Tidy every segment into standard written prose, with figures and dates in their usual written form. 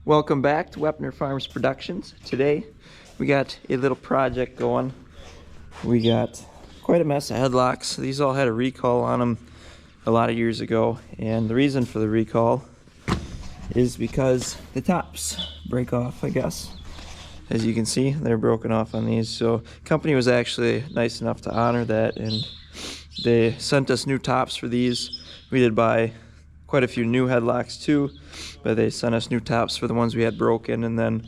Welcome back to Wepner Farms Productions. Today we got a little project going. We got quite a mess of headlocks. These all had a recall on them a lot of years ago, and the reason for the recall is because the tops break off, I guess. As you can see, they're broken off on these. So the company was actually nice enough to honor that, and they sent us new tops for these. We did buy quite a few new headlocks too, but they sent us new tops for the ones we had broken, and then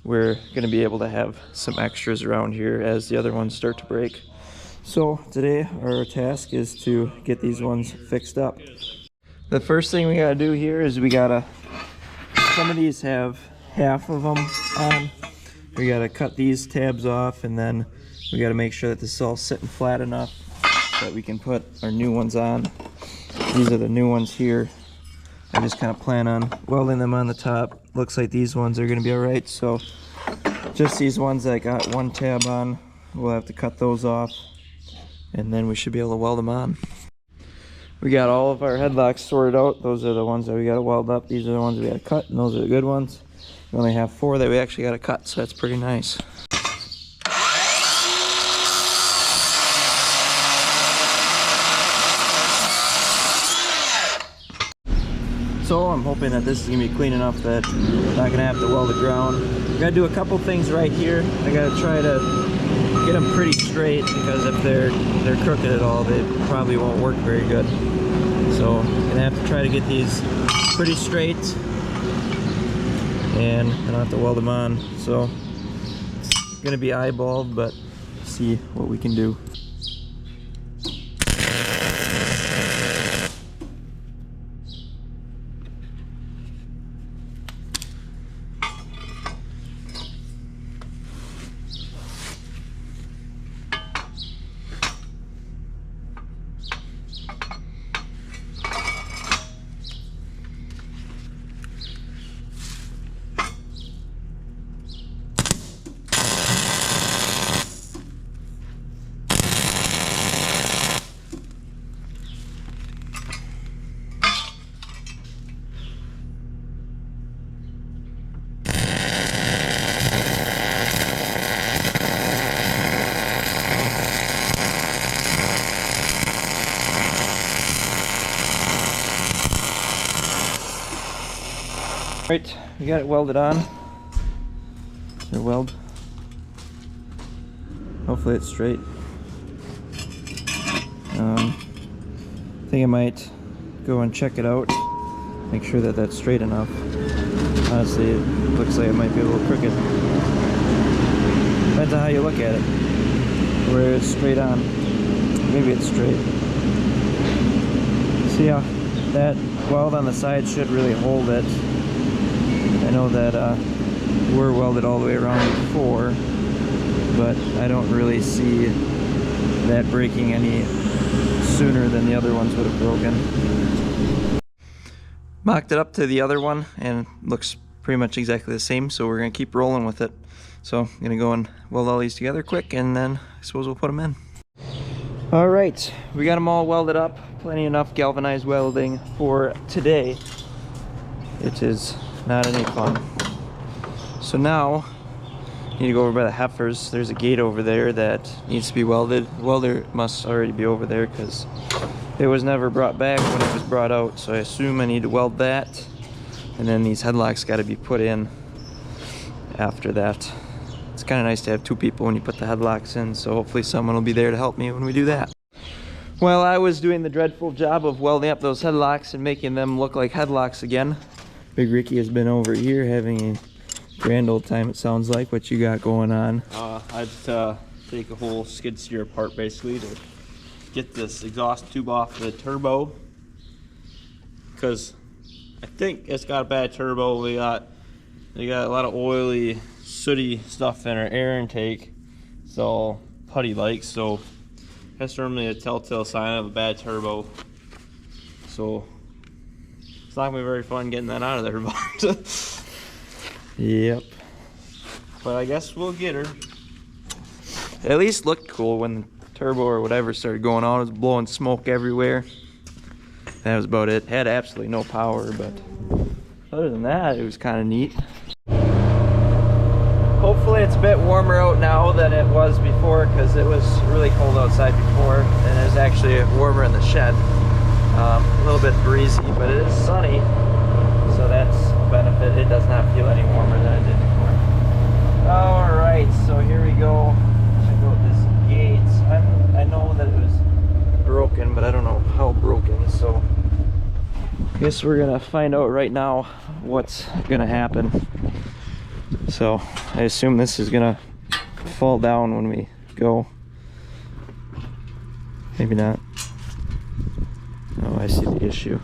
we're going to be able to have some extras around here as the other ones start to break. So today our task is to get these ones fixed up. The first thing we got to do here is some of these have half of them on. We got to cut these tabs off, and then we got to make sure that this is all sitting flat enough that we can put our new ones on. These are the new ones here. I just kind of plan on welding them on the top. Looks like these ones are going to be alright, so just these ones that got one tab on, we'll have to cut those off, and then we should be able to weld them on. We got all of our headlocks sorted out. Those are the ones that we got to weld up. These are the ones we got to cut, and those are the good ones. We only have 4 that we actually got to cut, so that's pretty nice. So I'm hoping that this is gonna be clean enough that I'm not gonna have to weld the ground. I gotta do a couple things right here. I gotta try to get them pretty straight, because if they're crooked at all, they probably won't work very good. So I'm gonna have to try to get these pretty straight, and I don't have to weld them on. So it's gonna be eyeballed, but see what we can do. Right, we got it welded on. Is there a weld? Hopefully it's straight. I think I might go and check it out, make sure that that's straight enough. Honestly, it looks like it might be a little crooked. Depends on how you look at it. Where it's straight on. Maybe it's straight. See how that weld on the side should really hold it. I know that we're welded all the way around before, but I don't really see that breaking any sooner than the other ones would have broken. Mocked it up to the other one, and it looks pretty much exactly the same, so we're going to keep rolling with it. So I'm going to go and weld all these together quick, and then I suppose we'll put them in. Alright, we got them all welded up. Plenty enough galvanized welding for today. It is not any fun. So now I need to go over by the heifers. There's a gate over there that needs to be welded. The welder must already be over there because it was never brought back when it was brought out, so I assume I need to weld that, and then these headlocks got to be put in after that. It's kind of nice to have 2 people when you put the headlocks in, so hopefully someone will be there to help me when we do that. Well, I was doing the dreadful job of welding up those headlocks and making them look like headlocks again. Big Ricky has been over here having a grand old time, it sounds like. What you got going on? I just take a whole skid steer apart basically to get this exhaust tube off the turbo, because I think it's got a bad turbo. They got a lot of oily, sooty stuff in our air intake. It's all putty like, so that's normally a telltale sign of a bad turbo. So it's not gonna be very fun getting that out of there, but Yep. But I guess we'll get her. It at least looked cool when the turbo or whatever started going on. It was blowing smoke everywhere. That was about it. Had absolutely no power, but other than that, it was kind of neat. Hopefully it's a bit warmer out now than it was before, because it was really cold outside before, and it was actually warmer in the shed. A little bit breezy, but it is sunny, so that's a benefit. It does not feel any warmer than it did before. All right, so here we go. Check out this gate. I know that it was broken, but I don't know how broken, so I guess we're gonna find out right now what's gonna happen. So I assume this is gonna fall down when we go. Maybe not. Oh, I see the issue.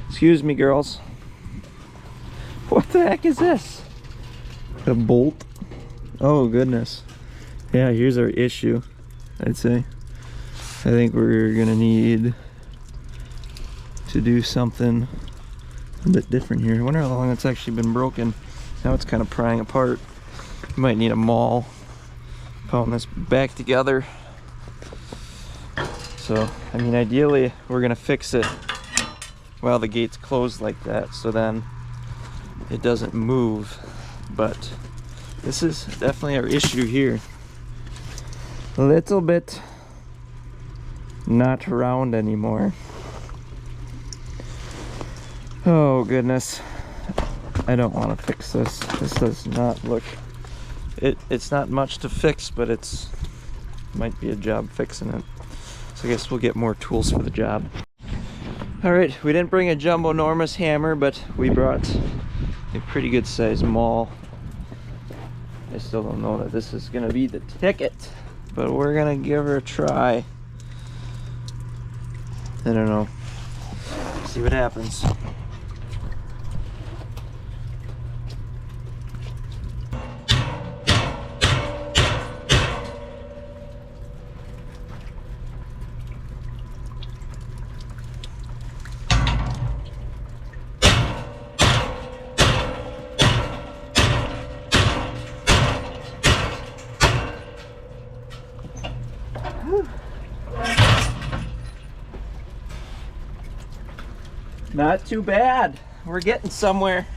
Excuse me, girls. What the heck is this? A bolt? Oh goodness. Yeah, here's our issue, I'd say. I think we're gonna need to do something a bit different here. I wonder how long it's actually been broken. Now it's kind of prying apart. We might need a maul, putting this back together. So, I mean, ideally, we're gonna fix it while the gate's closed like that, so then it doesn't move. But this is definitely our issue here. A little bit not round anymore. Oh goodness. I don't want to fix this. This does not look... It's not much to fix, but it's might be a job fixing it. So I guess we'll get more tools for the job. Alright, we didn't bring a jumbo enormous hammer, but we brought a pretty good sized maul. I still don't know that this is gonna be the ticket, but we're gonna give her a try. I don't know. See what happens. Not too bad. We're getting somewhere.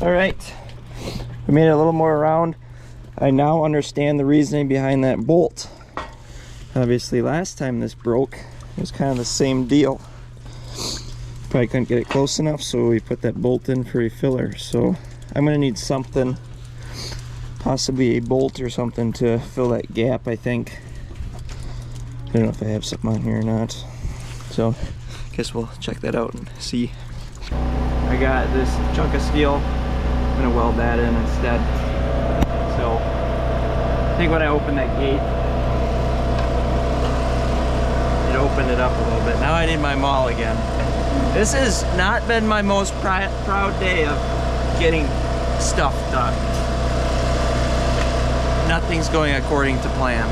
All right, we made it a little more round. I now understand the reasoning behind that bolt. Obviously, last time this broke, it was kind of the same deal. Probably couldn't get it close enough, so we put that bolt in for a filler. So I'm gonna need something, possibly a bolt or something to fill that gap, I think. I don't know if I have something on here or not. So I guess we'll check that out and see. I got this chunk of steel. I'm gonna weld that in instead. So I think when I opened that gate, it opened it up a little bit. Now I need my maul again. This has not been my most proud day of getting stuff done. Nothing's going according to plan.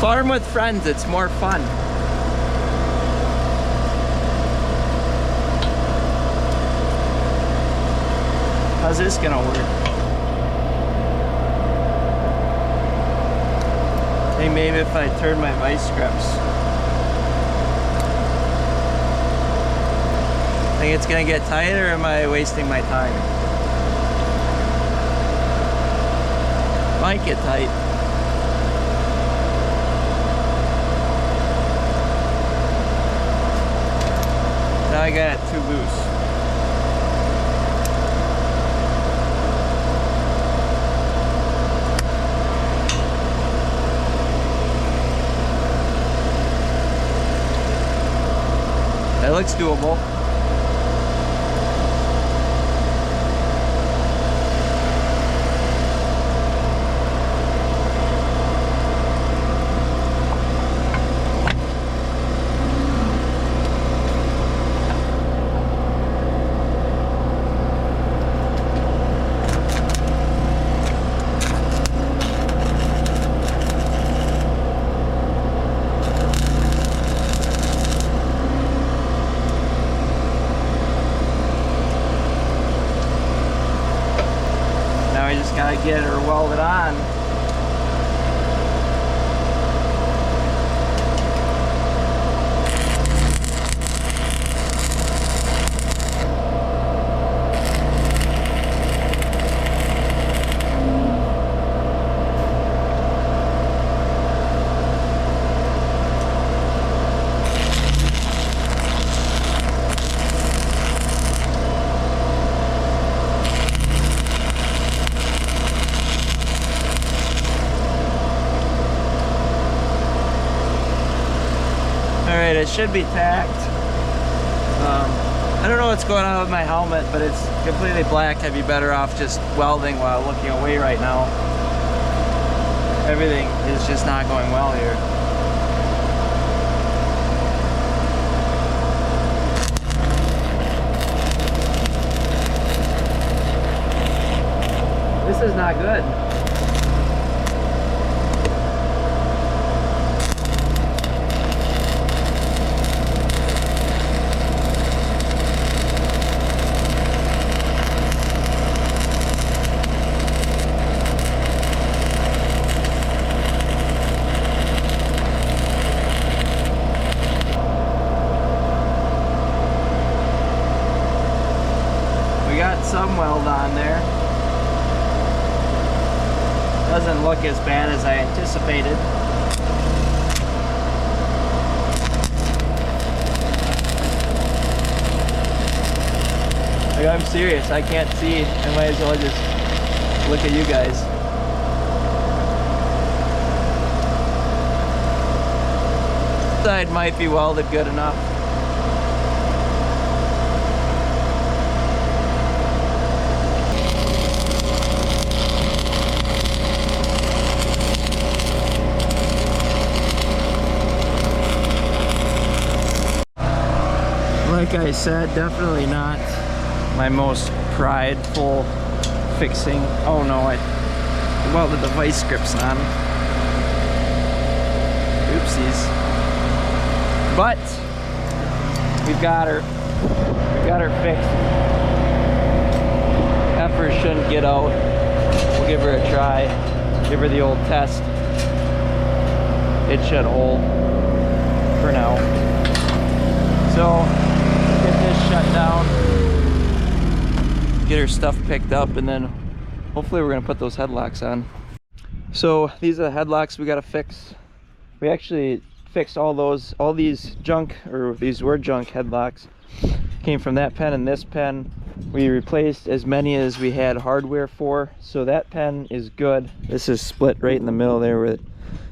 Farm with friends, it's more fun. How's this gonna work? Hey, maybe if I turn my vice grips. Think it's gonna get tighter, or am I wasting my time? Might get tight. Now I got it too loose. That looks doable. Alright, it should be tacked. I don't know what's going on with my helmet, but it's completely black. I'd be better off just welding while looking away right now. Everything is just not going well here. This is not good. We got some weld on there. Doesn't look as bad as I anticipated. Like, I'm serious, I can't see. I might as well just look at you guys. Side might be welded good enough. Like I said, definitely not my most prideful fixing. Oh no, I welded the vice grips on. Oopsies. But we've got her. We've got her fixed. Heifer shouldn't get out. We'll give her a try. Give her the old test. It should hold for now. So get this shut down, get her stuff picked up, and then hopefully we're gonna put those headlocks on. So these are the headlocks we gotta fix. We actually fixed all these junk, or these were junk headlocks. Came from that pen and this pen. We replaced as many as we had hardware for, so that pen is good. This is split right in the middle there where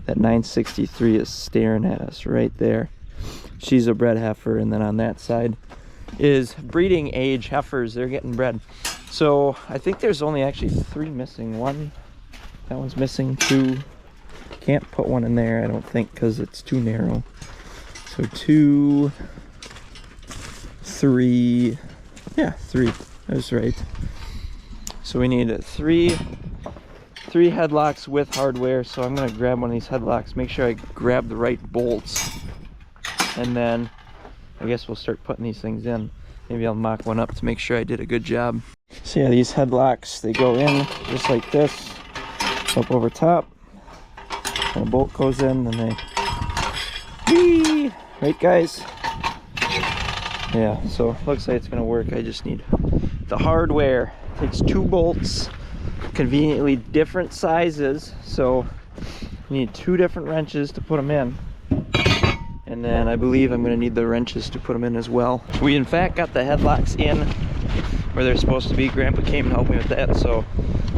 that 963 is staring at us right there. She's a bred heifer, and then on that side is breeding age heifers. They're getting bred. So I think there's only actually 3 missing. That one's missing. 2. Can't put one in there, I don't think, because it's too narrow. So 2, 3. Yeah, 3. That's right. So we need 3 headlocks with hardware. So I'm gonna grab one of these headlocks, make sure I grab the right bolts, and then I guess we'll start putting these things in. Maybe I'll mock one up to make sure I did a good job. So yeah, these headlocks, they go in just like this, up over top, and a bolt goes in, and they, whee! Right guys? Yeah, so looks like it's gonna work. I just need the hardware. It takes 2 bolts, conveniently different sizes, so you need 2 different wrenches to put them in. And then I believe I'm going to need the wrenches to put them in as well. We in fact got the headlocks in where they're supposed to be. Grandpa came and helped me with that, so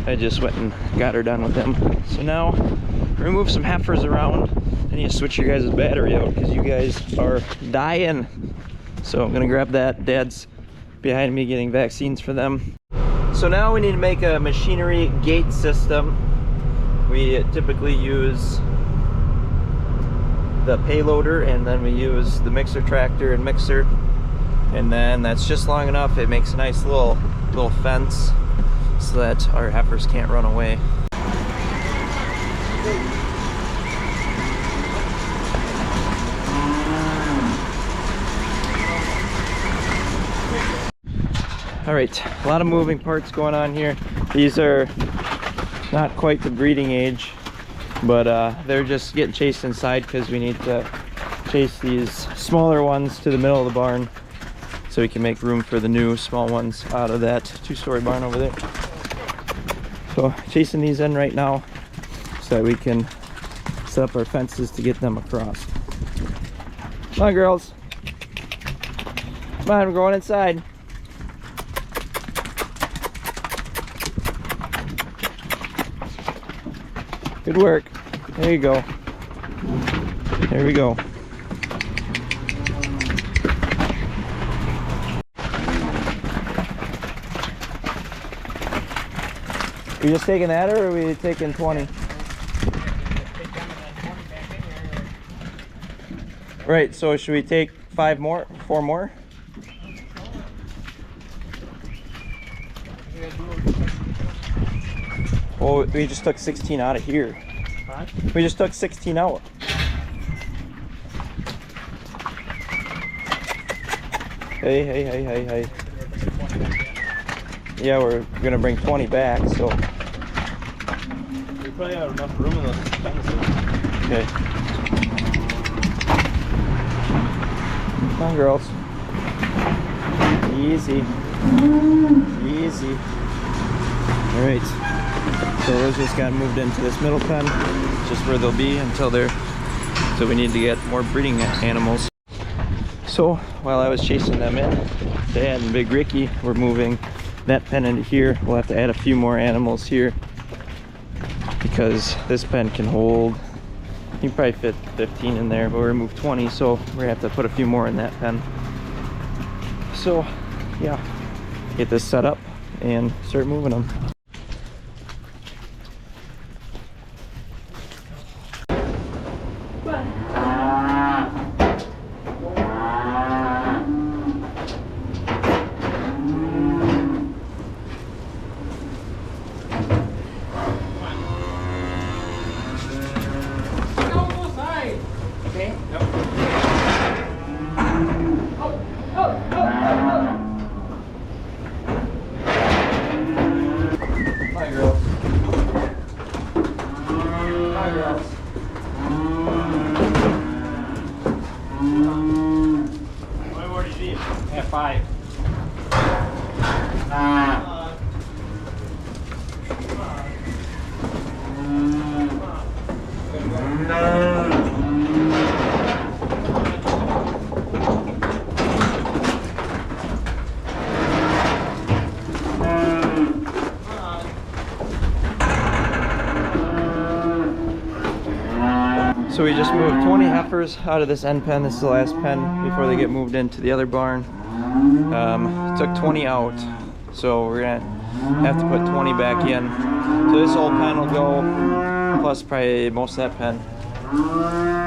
I just went and got her done with them. So now remove some heifers around. I need to switch your guys' battery out because you guys are dying. So I'm going to grab that. Dad's behind me getting vaccines for them. So now we need to make a machinery gate system. We typically use the payloader, and then we use the mixer tractor and mixer, and then that's just long enough. It makes a nice little fence so that our heifers can't run away. All right, a lot of moving parts going on here. These are not quite the breeding age, but they're just getting chased inside because we need to chase these smaller ones to the middle of the barn so we can make room for the new small ones out of that 2-story barn over there. So chasing these in right now so that we can set up our fences to get them across. Come on, girls. Come on, we're going inside. Good work. There you go. There we go. We just taking that, or are we taking 20? Right, so should we take 5 more, 4 more? Well, we just took 16 out of here. Huh? We just took 16 out. Hey. Yeah, we're gonna bring 20 back, so. We probably have enough room in those fences. Okay. Come on, girls. Easy. Easy. Alright. So those just got moved into this middle pen, just where they'll be until so we need to get more breeding animals. So while I was chasing them in, Dad and Big Ricky were moving that pen into here. We'll have to add a few more animals here because this pen can hold, you can probably fit 15 in there, but we're gonna move 20, so we're gonna have to put a few more in that pen. So yeah, get this set up and start moving them. A5. So we just moved 20 heifers out of this end pen. This is the last pen before they get moved into the other barn. Took 20 out, so we're gonna have to put 20 back in. So this whole pen will go, plus probably most of that pen.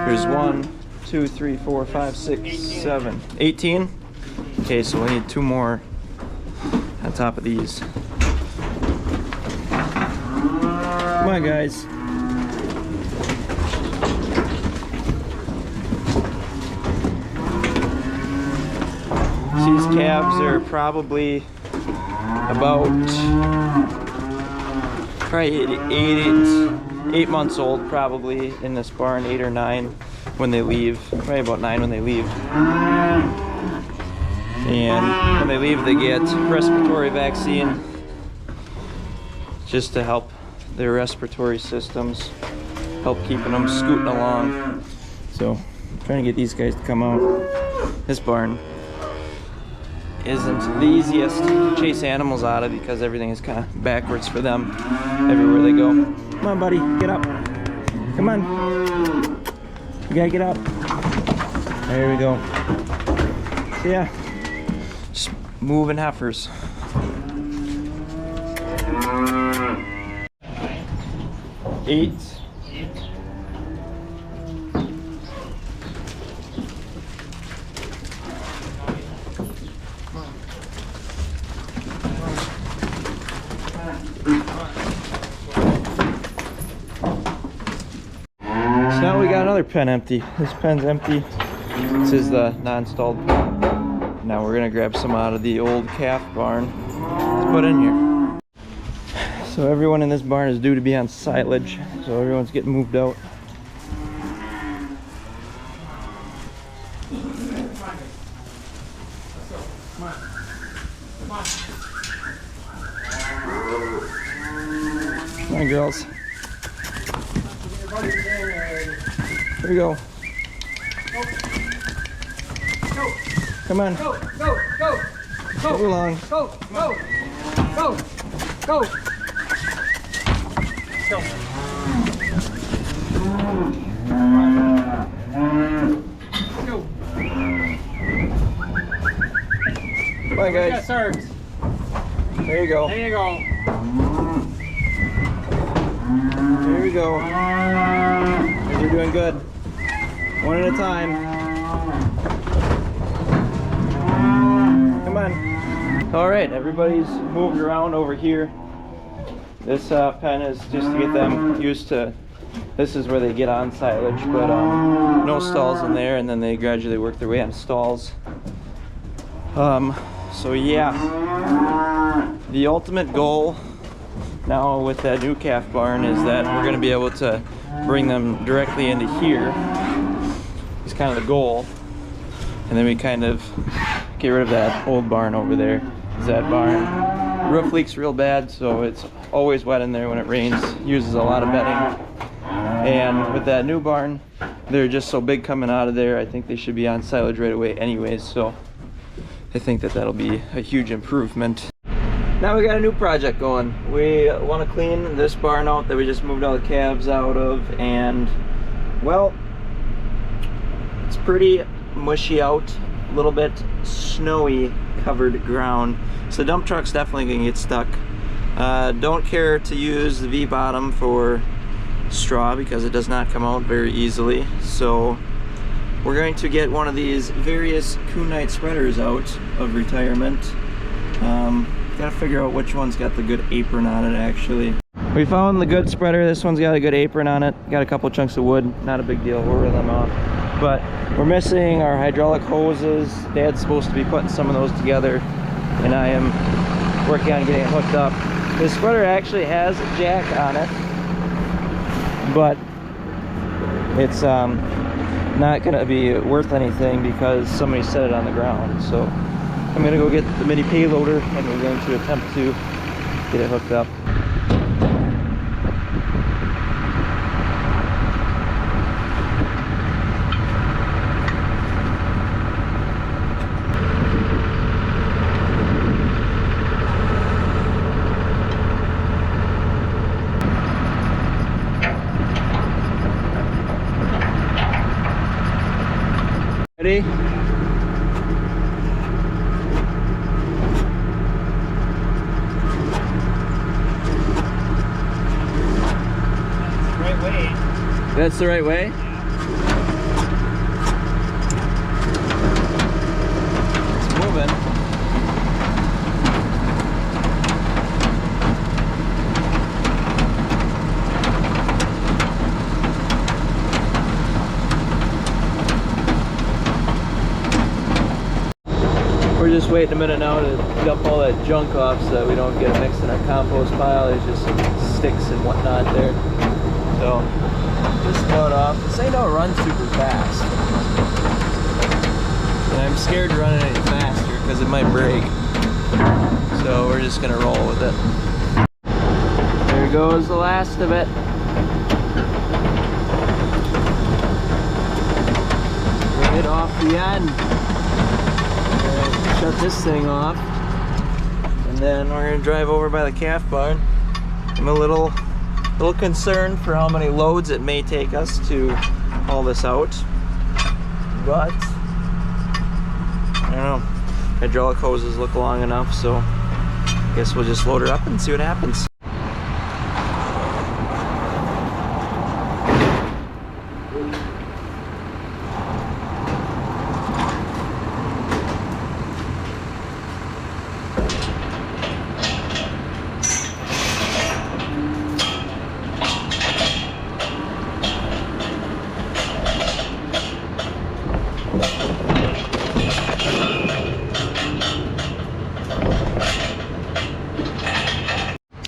There's 1, 2, 3, 4, 5, 6, 7, 18. Okay, so we need 2 more on top of these. Come on, guys. These calves are probably about 8 months old, probably in this barn, 8 or 9 when they leave, probably about 9 when they leave. And when they leave, they get respiratory vaccine just to help their respiratory systems, help keeping them scooting along. So I'm trying to get these guys to come out. This barn isn't the easiest to chase animals out of because everything is kind of backwards for them everywhere they go. Come on, buddy, get up. Come on. You gotta get up. There we go. So yeah, just moving heifers. Eight. So now we got another pen empty. This pen's empty. This is the non-stalled pen. Now we're gonna grab some out of the old calf barn to put in here. So everyone in this barn is due to be on silage, so everyone's getting moved out. Come on, girls. Here we go. Come on. Go, go, go, go. Move along. Go, go, go, go. Go. Go. Come on, guys. Yes, sir. There you go. There you go. Here we go. We're doing good. One at a time. Come on. All right, everybody's moved around over here. This pen is just to get them used to, this is where they get on silage, but no stalls in there, and then they gradually work their way on stalls. So yeah, the ultimate goal now with that new calf barn is that we're going to be able to bring them directly into here. It's kind of the goal, and then we kind of get rid of that old barn over there. That barn roof leaks real bad, so it's always wet in there when it rains, uses a lot of bedding. And with that new barn, they're just so big coming out of there, I think they should be on silage right away anyways, so I think that that'll be a huge improvement. Now we got a new project going. We want to clean this barn out that we just moved all the calves out of, and well, it's pretty mushy out, a little bit snowy covered ground, so the dump truck's definitely gonna get stuck. Don't care to use the V-bottom for straw because it does not come out very easily, so we're going to get one of these various Kunite spreaders out of retirement. Gotta figure out which one's got the good apron on it actually. We found the good spreader. This one's got a good apron on it. Got a couple chunks of wood, not a big deal, we'll reel them off. But we're missing our hydraulic hoses. Dad's supposed to be putting some of those together, and I am working on getting it hooked up. This spreader actually has a jack on it, but it's not gonna be worth anything because somebody set it on the ground. So I'm gonna go get the mini payloader and we're going to attempt to get it hooked up. Ready? Right way. That's the right way? It's moving. We're just waiting a minute now to dump all that junk off so that we don't get it mixed in our compost pile. There's just some sticks and whatnot there. So, just throw it off. This ain't don't run super fast. And I'm scared to run it any faster because it might break. So we're just gonna roll with it. There goes the last of it. Bring it off the end. Shut this thing off, and then we're gonna drive over by the calf barn. I'm a little concerned for how many loads it may take us to haul this out, but I don't know. Hydraulic hoses look long enough, so I guess we'll just load her up and see what happens.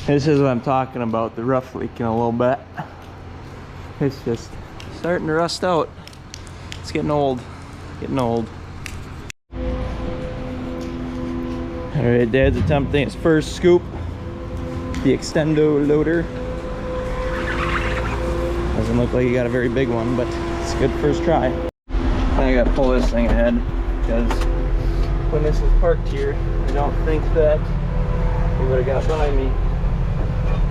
This is what I'm talking about, the rough leaking a little bit. It's just starting to rust out. It's getting old, getting old. All right, Dad's attempting his first scoop. The extendo loader. Doesn't look like he got a very big one, but it's a good first try. I gotta pull this thing ahead because when this was parked here, I don't think that he would have got by me.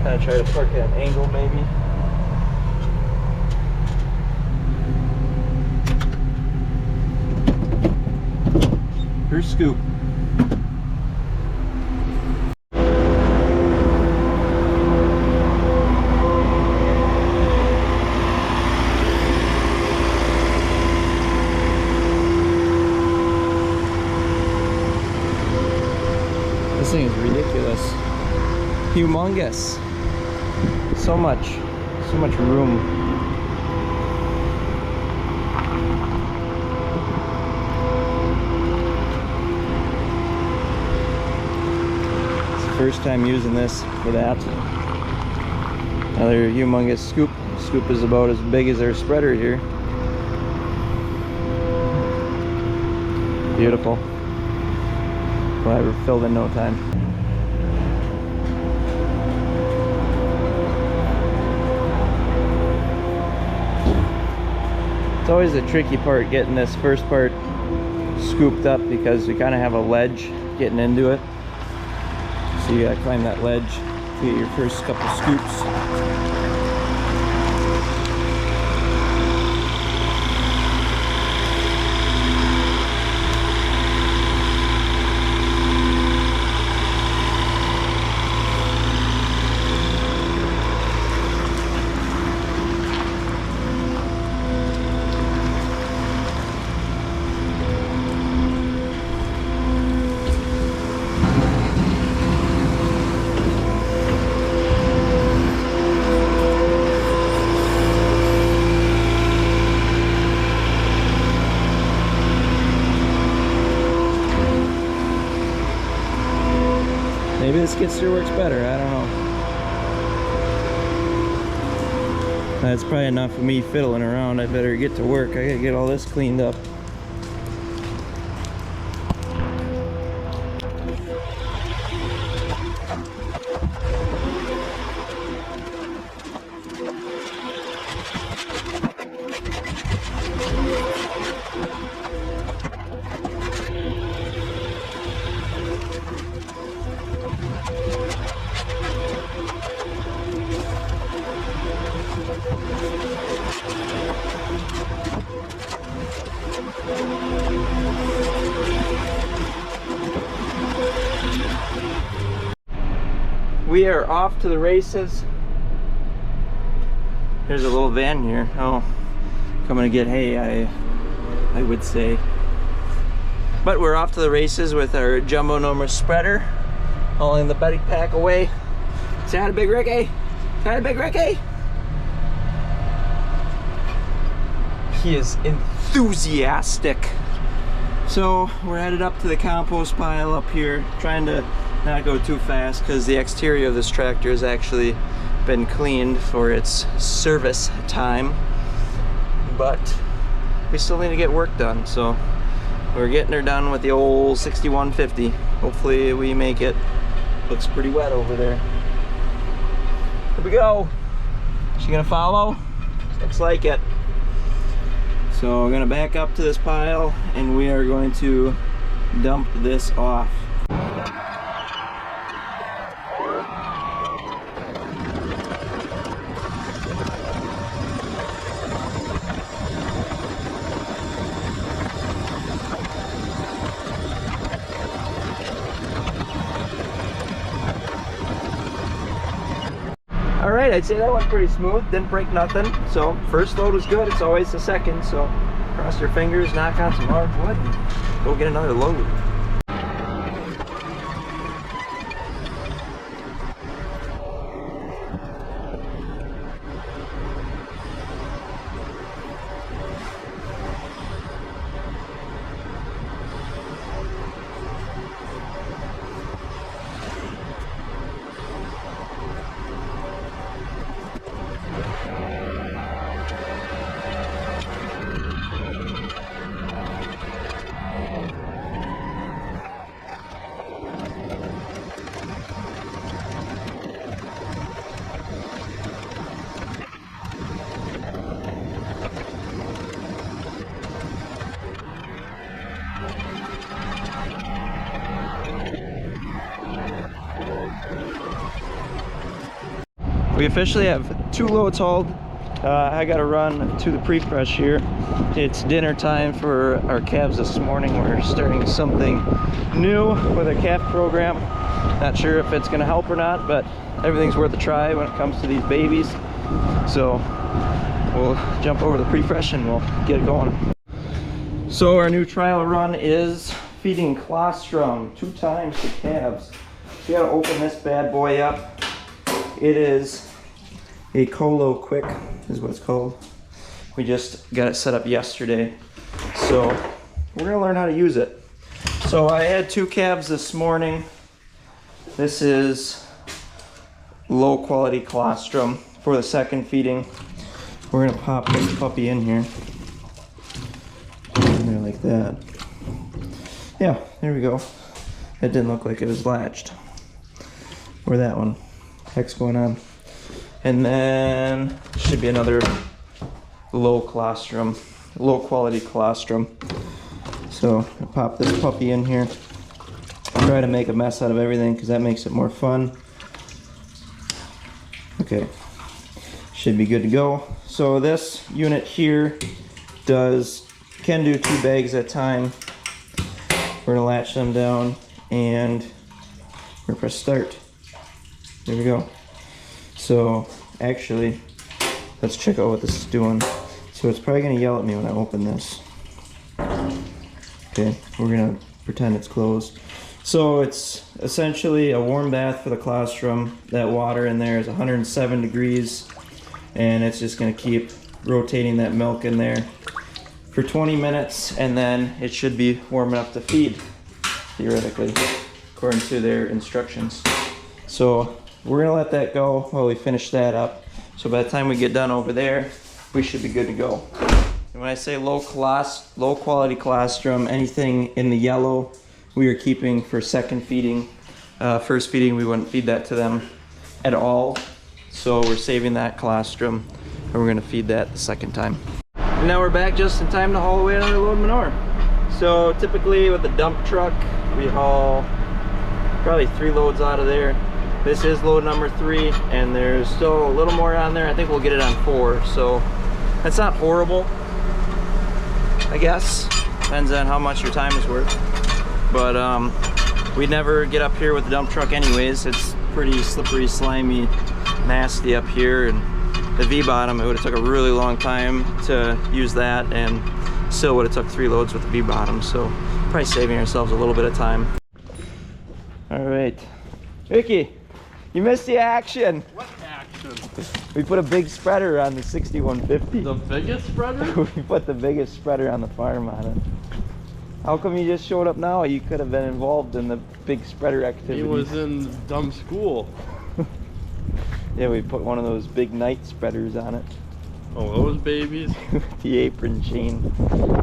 Kind of try to park at an angle maybe. First scoop. This thing is ridiculous. Humongous. So much room. It's the first time using this for that. Another humongous scoop. Scoop is about as big as our spreader here. Beautiful. Glad we're filled in no time. It's always a tricky part getting this first part scooped up because we kind of have a ledge getting into it. So you gotta climb that ledge to get your first couple scoops. Maybe this skid steer works better, I don't know. That's probably enough of me fiddling around. I better get to work. I gotta get all this cleaned up. We are off to the races. There's a little van here. Oh, coming to get hay, I would say. But we're off to the races with our jumbo number spreader, hauling the bedding pack away. Say hi to Big Ricky. Say hi to Big Ricky. He is enthusiastic. So we're headed up to the compost pile up here, trying to not go too fast because the exterior of this tractor has actually been cleaned for its service time, but we still need to get work done, so we're getting her done with the old 6150. Hopefully we make it. Looks pretty wet over there. Here we go. She gonna follow? Looks like it. So I'm gonna back up to this pile and we are going to dump this off. Alright, I'd say that went pretty smooth, didn't break nothing. So first load was good, it's always the second, so cross your fingers, knock on some hard wood, and go get another load. We officially have 2 loads hauled. I gotta run to the pre-crush here. It's dinner time for our calves this morning. We're starting something new with our calf program. Not sure if it's gonna help or not, but everything's worth a try when it comes to these babies. So we'll jump over the pre-fresh and we'll get it going. So our new trial run is feeding colostrum 2 times to calves. you gotta open this bad boy up. It is a Colo-Quick, is what it's called. We just got it set up yesterday, so we're gonna learn how to use it. So I had 2 calves this morning. This is low quality colostrum for the second feeding. We're gonna pop this puppy in here. In there like that. Yeah, there we go. It didn't look like it was latched. Or that one. Heck's going on. And then should be another low quality colostrum. So I pop this puppy in here. Try to make a mess out of everything because that makes it more fun. Okay, should be good to go. So this unit here can do 2 bags at a time. We're gonna latch them down and we're gonna press start. There we go. So actually, let's check out what this is doing. So it's probably gonna yell at me when I open this. Okay, we're gonna pretend it's closed. So it's essentially a warm bath for the colostrum. That water in there is 107 degrees and it's just gonna keep rotating that milk in there for 20 minutes and then it should be warm enough to feed, theoretically, according to their instructions. So we're gonna let that go while we finish that up. So by the time we get done over there, we should be good to go. And when I say low quality colostrum, anything in the yellow, we are keeping for second feeding. First feeding, we wouldn't feed that to them at all. So we're saving that colostrum and we're gonna feed that the second time. And now we're back just in time to haul away another load of manure. So typically with the dump truck, we haul probably 3 loads out of there. This is load number 3 and there's still a little more on there. I think we'll get it on 4. So that's not horrible, I guess. Depends on how much your time is worth. But we never get up here with the dump truck anyways. It's pretty slippery, slimy, nasty up here, and the V-bottom, it would have took a really long time to use that and still would have took 3 loads with the V-bottom, so probably saving ourselves a little bit of time. All right, Ricky, you missed the action. What action? We put a big spreader on the 6150. The biggest spreader? We put the biggest spreader on the farm on it. How come you just showed up now? You could have been involved in the big spreader activity. He was in dumb school. Yeah, we put one of those big night spreaders on it. Oh, those babies? With the apron chain.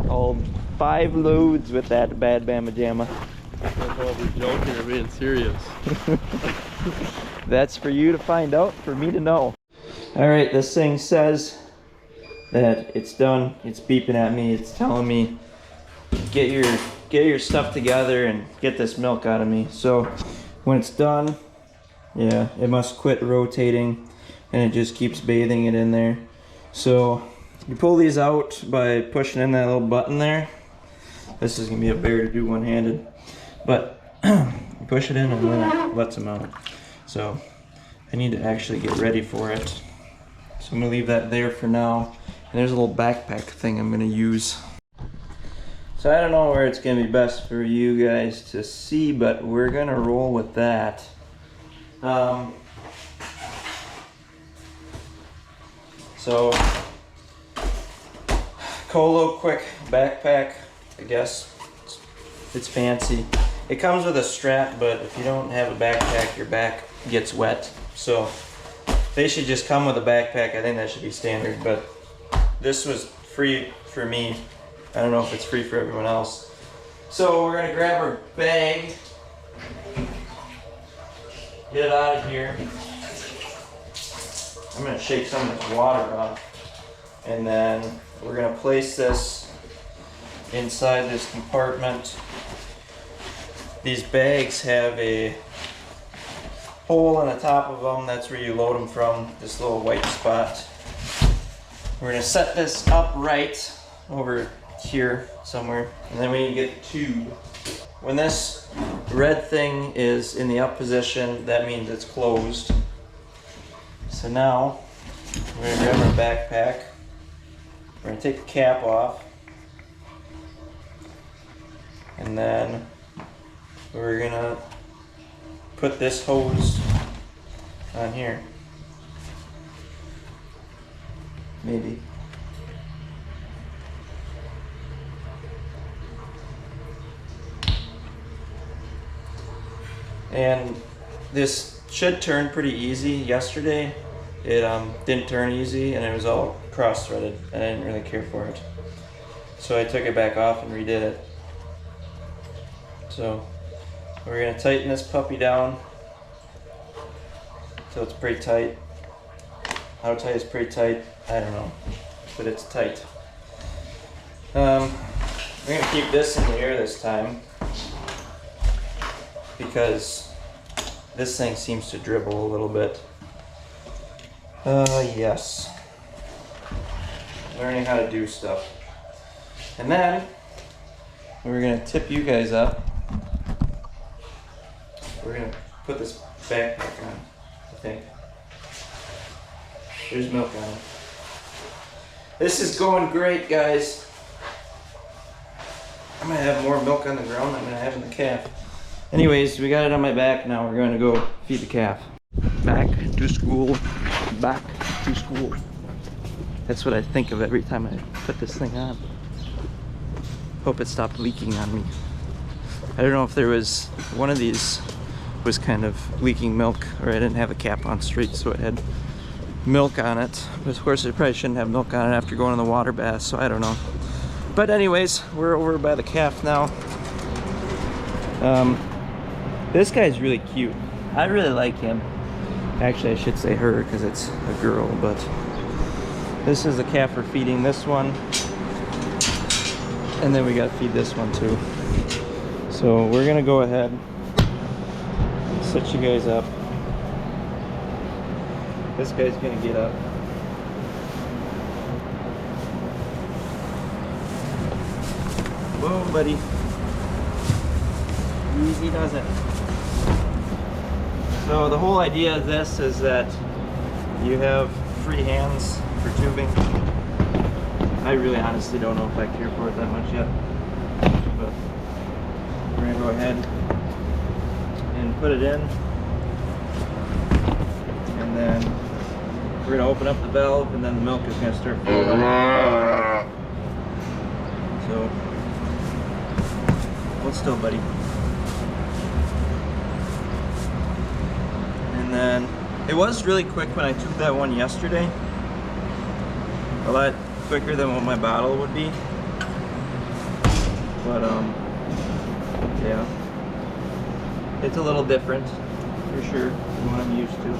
Hauled 5 loads with that bad bama jamma. That's all we're joking or being serious. That's for you to find out, for me to know. Alright, this thing says that it's done. It's beeping at me. It's telling me get your stuff together and get this milk out of me. So when it's done, yeah, it must quit rotating and it just keeps bathing it in there. So you pull these out by pushing in that little button there. This is gonna be a bear to do one-handed, but you push it in and then it lets them out. So I need to actually get ready for it. So I'm gonna leave that there for now. And there's a little backpack thing I'm gonna use. So I don't know where it's gonna be best for you guys to see, but we're gonna roll with that. So Colo-Quick backpack, I guess. It's fancy. It comes with a strap, but if you don't have a backpack, your back gets wet. So they should just come with a backpack. I think that should be standard, but this was free for me. I don't know if it's free for everyone else. So we're gonna grab our bag, get it out of here. I'm gonna shake some of this water off, and then we're gonna place this inside this compartment. These bags have a hole in the top of them. That's where you load them from, this little white spot. We're gonna set this up right over here somewhere, and then we need to get the tube. When this red thing is in the up position, that means it's closed. So now we're gonna grab our backpack. We're gonna take the cap off, and then we're gonna put this hose on here. Maybe. And this should turn pretty easy. Yesterday it didn't turn easy and it was all cross-threaded and I didn't really care for it. So I took it back off and redid it. So we're gonna tighten this puppy down so it's pretty tight. How tight is pretty tight? I don't know, but it's tight. We're gonna keep this in the air this time because this thing seems to dribble a little bit. Yes. Learning how to do stuff. And then we're gonna tip you guys up. We're gonna put this backpack on, I think. There's milk on it. This is going great, guys. I'm gonna have more milk on the ground than I'm gonna have in the calf. Anyways, we got it on my back. Now we're gonna go feed the calf. Back to school. Back to school. That's what I think of every time I put this thing on. Hope it stopped leaking on me. I don't know if there was, one of these was kind of leaking milk, or I didn't have the cap on straight, so it had milk on it. But of course I probably shouldn't have milk on it after going in the water bath, so I don't know. But anyways, we're over by the calf now. This guy's really cute. I really like him. Actually, I should say her because it's a girl, but this is the calf we're feeding, this one. And then we gotta feed this one too. So we're gonna go ahead and set you guys up. This guy's gonna get up. Whoa, buddy. Easy does it. So the whole idea of this is that you have free hands for tubing. I really honestly don't know if I care for it that much yet, but we're gonna go ahead and put it in, and then we're gonna open up the valve, and then the milk is gonna start flowing. So hold still, buddy. And then it was really quick when I tubed that one yesterday. A lot quicker than what my bottle would be. But yeah. It's a little different for sure than what I'm used to.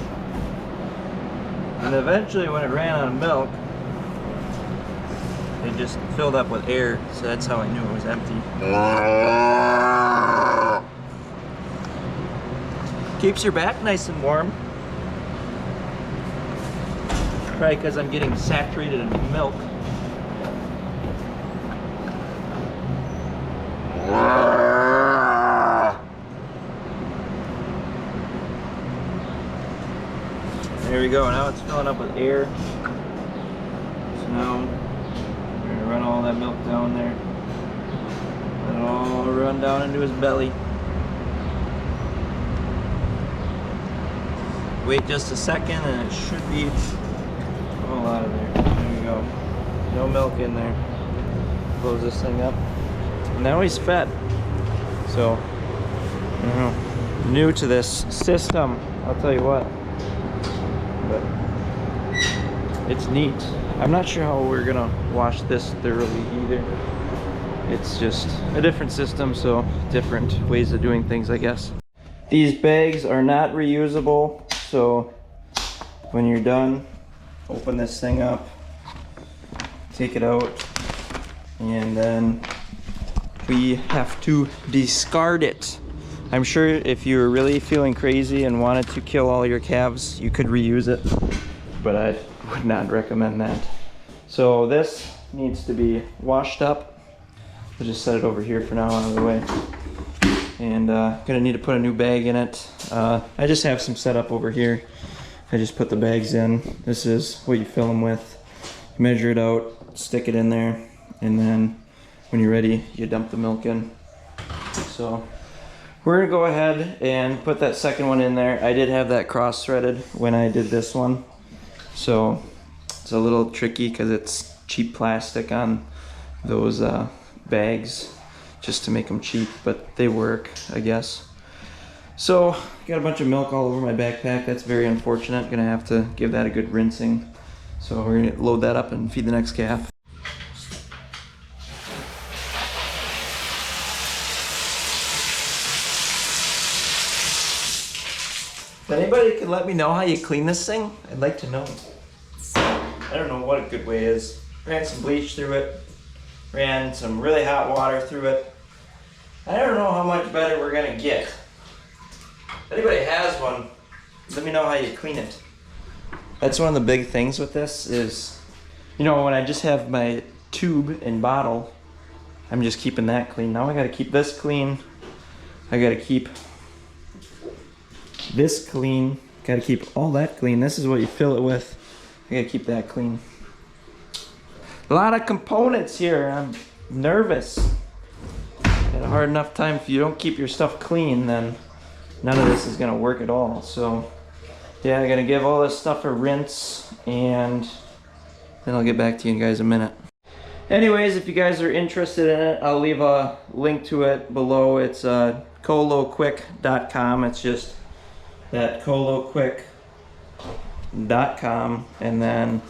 And eventually when it ran out of milk, it just filled up with air, so that's how I knew it was empty. Keeps your back nice and warm. Probably because I'm getting saturated in milk. There we go, now it's filling up with air. So now we're gonna run all that milk down there. Let it all run down into his belly. Wait just a second and it should be all out of there. There we go. No milk in there. Close this thing up. Now he's fed. So, I don't know. New to this system, I'll tell you what. But it's neat. I'm not sure how we're gonna wash this thoroughly either. It's just a different system, so different ways of doing things, I guess. These bags are not reusable. So when you're done, open this thing up, take it out, and then we have to discard it. I'm sure if you were really feeling crazy and wanted to kill all your calves, you could reuse it, but I would not recommend that. So this needs to be washed up. I'll just set it over here for now out of the way. And gonna need to put a new bag in it. I just have some set up over here. I just put the bags in. This is what you fill them with. Measure it out, stick it in there, and then when you're ready, you dump the milk in. So we're gonna go ahead and put that second one in there. I did have that cross threaded when I did this one, so it's a little tricky because it's cheap plastic on those bags, just to make them cheap, but they work, I guess. So got a bunch of milk all over my backpack. That's very unfortunate. Gonna have to give that a good rinsing. So we're gonna load that up and feed the next calf. If anybody could let me know how you clean this thing, I'd like to know. I don't know what a good way is. Ran some bleach through it. Ran some really hot water through it. I don't know how much better we're gonna get. If anybody has one, let me know how you clean it. That's one of the big things with this is, you know, when I just have my tube and bottle, I'm just keeping that clean. Now I gotta keep this clean. I gotta keep this clean. Gotta keep all that clean. This is what you fill it with. I gotta keep that clean. A lot of components here. I'm nervous. Got a hard enough time. If you don't keep your stuff clean, then none of this is gonna work at all. So yeah, I gotta give all this stuff a rinse, and then I'll get back to you guys in a minute. Anyways, if you guys are interested in it, I'll leave a link to it below. It's Colo-Quick.com. It's just that Colo-Quick.com, and then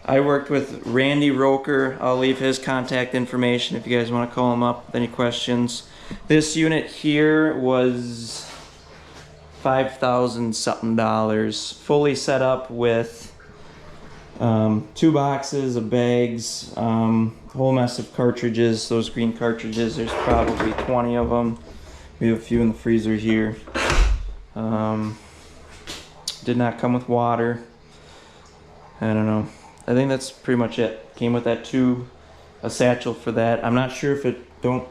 I worked with Randy Roecker. I'll leave his contact information if you guys want to call him up with any questions. This unit here was $5,000 something, fully set up with 2 boxes of bags, a whole mess of cartridges. Those green cartridges, there's probably 20 of them. We have a few in the freezer here. Did not come with water. I don't know. I think that's pretty much it. Came with that tube, a satchel for that. I'm not sure if it, don't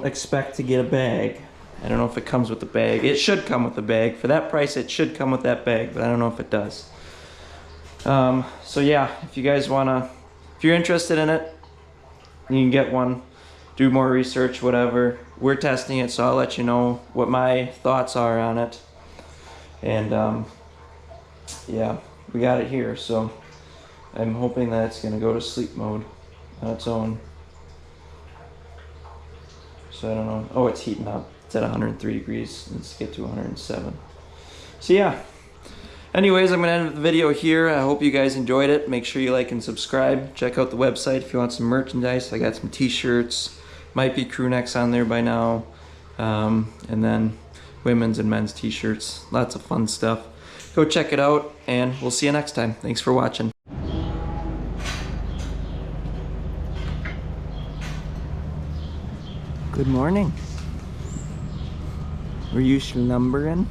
expect to get a bag. I don't know if it comes with the bag. It should come with the bag. For that price, it should come with that bag, but I don't know if it does. So yeah, if you guys wanna, if you're interested in it, you can get one, do more research, whatever. We're testing it, so I'll let you know what my thoughts are on it. And yeah, we got it here, so I'm hoping that it's gonna go to sleep mode on its own. So I don't know. Oh, it's heating up. It's at 103 degrees. Let's get to 107. So yeah. Anyways, I'm gonna end the video here. I hope you guys enjoyed it. Make sure you like and subscribe. Check out the website if you want some merchandise. I got some t-shirts. Might be crew necks on there by now. And then women's and men's t-shirts. Lots of fun stuff. Go check it out, and we'll see you next time. Thanks for watching. Good morning. Were you slumbering?